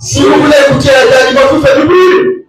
Si vous voulez écouter la dernière, vous faites du bruit.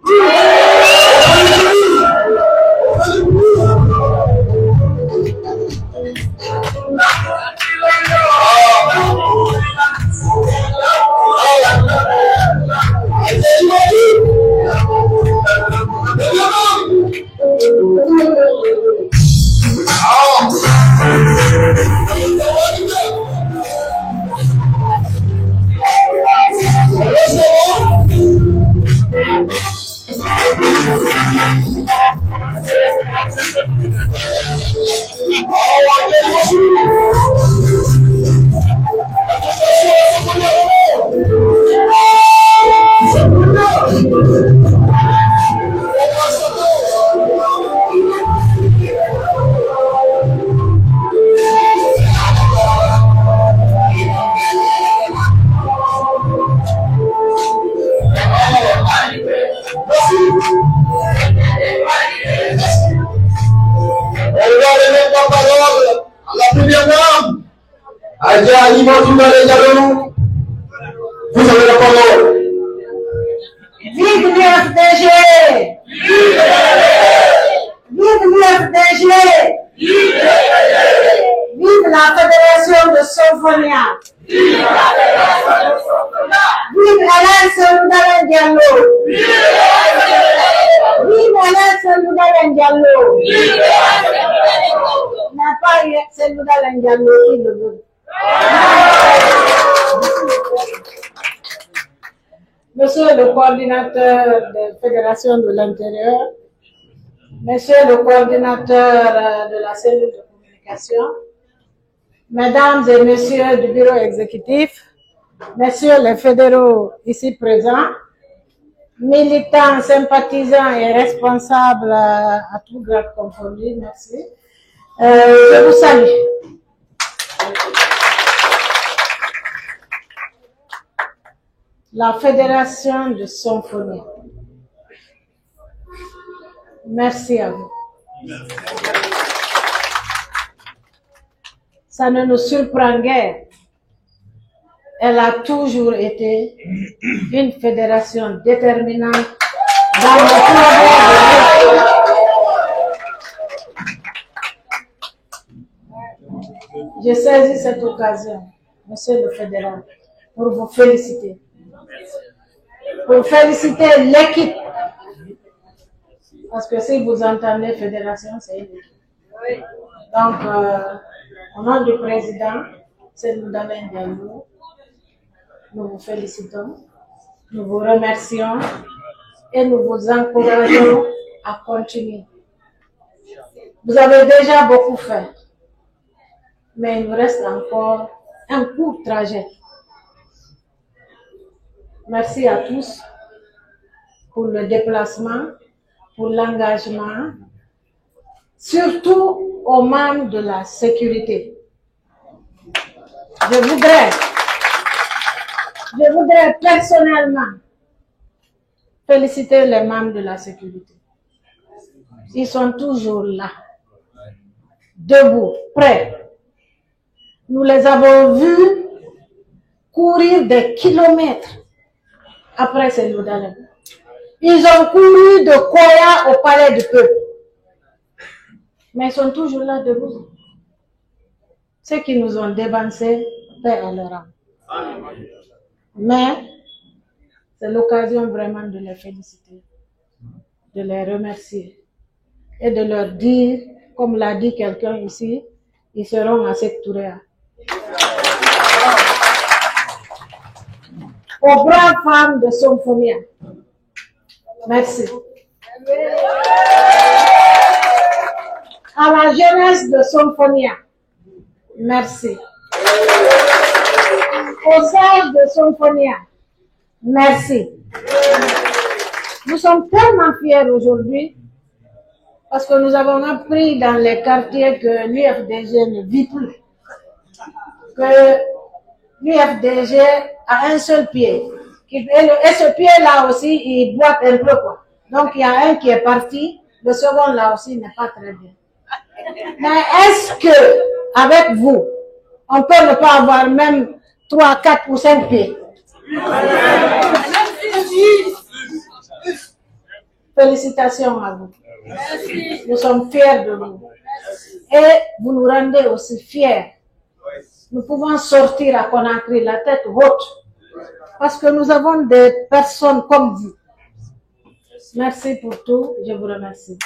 Vous avez la parole. Vive l'UFDG! Vive l'UFDG! Vive la Fédération de Symphonia! Vive Alain Seloundalen Diallo! Vive Alain Seloundalen Diallo! Il n'y a pas eu Seloundalen Diallo qui le veut. Monsieur le coordinateur de la Fédération de l'Intérieur, Monsieur le coordinateur de la cellule de communication, Mesdames et Messieurs du bureau exécutif, Messieurs les fédéraux ici présents, militants, sympathisants et responsables à tout grade confondu, merci. Je vous salue. La Fédération de Symphonie. Merci à vous. Ça ne nous surprend guère. Elle a toujours été une fédération déterminante dans le travail. Je saisis cette occasion, Monsieur le fédéral, pour vous féliciter. Pour féliciter l'équipe. Parce que si vous entendez fédération, c'est une équipe. Donc, au nom du président, Seloundalen Diallo, nous vous félicitons, nous vous remercions et nous vous encourageons à continuer. Vous avez déjà beaucoup fait, mais il nous reste encore un court trajet. Merci à tous pour le déplacement, pour l'engagement, surtout aux membres de la sécurité. Je voudrais personnellement féliciter les membres de la sécurité. Ils sont toujours là, debout, prêts. Nous les avons vus courir des kilomètres après Seloundalen. Ils ont couru de Koya au palais du peuple. Mais ils sont toujours là debout. Ceux qui nous ont dévancés, paix à leur âme. Mais c'est l'occasion vraiment de les féliciter, de les remercier et de leur dire, comme l'a dit quelqu'un ici, ils seront à cette Touréa. Aux braves femmes de Symphonia, merci. À la jeunesse de Symphonia, merci. Aux sages de Symphonia, merci. Nous sommes tellement fiers aujourd'hui parce que nous avons appris dans les quartiers que l'UFDG ne vit plus. Que l'UFDG a un seul pied. Et ce pied-là aussi, il boite un peu, quoi. Donc, il y a un qui est parti, le second là aussi n'est pas très bien. Mais est-ce que, avec vous, on peut ne pas avoir même 3, 4 ou 5 pieds? Félicitations à vous. Merci. Nous sommes fiers de vous. Et vous nous rendez aussi fiers. Nous pouvons sortir à Conakry la tête haute parce que nous avons des personnes comme vous. Merci pour tout. Je vous remercie.